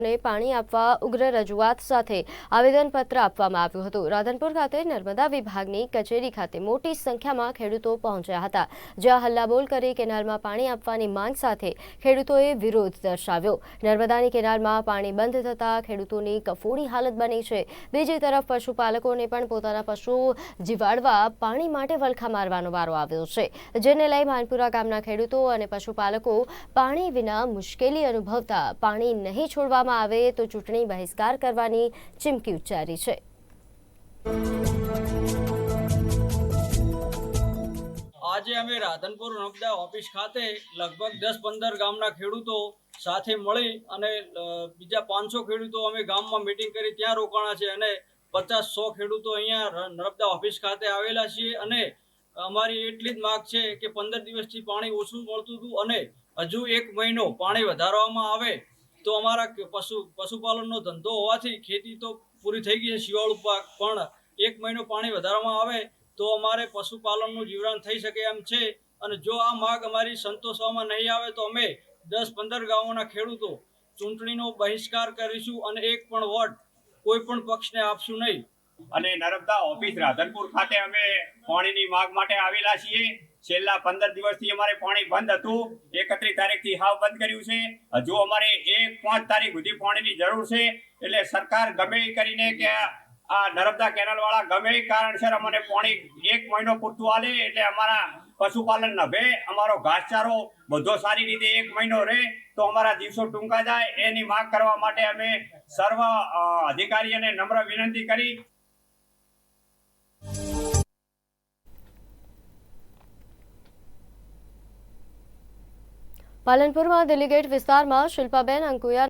ને પાણી આપવા ઉગ્ર રજૂઆત સાથે આવેદનપત્ર આપવામાં આવ્યું હતું। રાધનપુર ખાતે નર્મદા વિભાગની કચેરી ખાતે મોટી સંખ્યામાં ખેડૂતો પહોંચ્યા હતા, જ્યાં હલ્લાબોલ કરી કેનાલમાં પાણી આપવાની માંગ સાથે ખેડૂતોએ વિરોધ દર્શાવ્યો। નર્મદાની કેનાલમાં પાણી બંધ થતાં ખેડૂતોની કફોડી હાલત બની છે। બીજી તરફ પશુપાલકોને પણ પોતાના પશુ જીવાડવા પાણી માટે વલખા મારવાનો વારો આવ્યો છે, જેને લઈ માનપુરા ગામના ખેડૂતો અને પશુપાલકો પાણી વિના મુશ્કેલી અનુભવતા પાણી નહીં છોડવામાં આવે તો ચૂંટણી બહિષ્કાર કરવાની ચીમકી ઉચ્ચારી છે। આજે અમે રાધનપુર નર્મદા ઓફિસ ખાતે લગભગ 10-15 ગામના ખેડૂતો સાથે મળી અને બીજા 500 ખેડૂતો અમે ગામમાં મીટિંગ કરી ત્યાં રોકાણા છે અને 50-100 ખેડૂતો અહીંયા નર્મદા ઓફિસ ખાતે આવેલા છીએ અને અમારી એટલી જ માંગ છે કે 15 દિવસથી પાણી ઓછું મળતું હતું અને હજુ 1 મહિનો પાણી વધારવામાં આવે તો અમારા પશુપાલનનો ધંધો હોવાથી ખેતી તો પૂરી થઈ ગઈ છે, શિયાળુ પાક પણ 1 મહિનો પાણી વધારવામાં આવે તો અમારે પશુપાલનનું જીવન થઈ શકે એમ છે। અને જો આ માગ અમારી સંતોષવામાં નહીં આવે તો અમે 10-15 ગામોના ખેડૂતો ચૂંટણીનો બહિષ્કાર કરીશું અને એક પણ વોટ કોઈ પણ પક્ષને આપશું નહીં। અને નર્મદા ઓફિસ રાધનપુર ખાતે અમે પાણીની માગ માટે આવેલા છીએ। છેલ્લા 15 દિવસથી અમારે પાણી બંધ હતું, 31 તારીખથી હાવ બંધ કર્યું છે। હજુ અમારે 1-5 તારીખ સુધી પાણીની જરૂર છે, એટલે સરકાર ગમે કરીને કે આ નર્મદા કેનાલ વાળા ગમે કારણસર અમને પાણી 1 મહિનો પૂરતું આલે એટલે અમારા પશુપાલન નભે, અમારો ઘાસચારો બધો સારી રીતે 1 મહિનો રહે તો અમારા દિવસો ટૂંકા જાય, એની માગ કરવા માટે અમે સર્વ અધિકારીઓને નમ્ર વિનંતી કરી। પાલનપુરમાં દિલ્હી ગેટ વિસ્તારમાં શિલ્પાબેન અંકુયા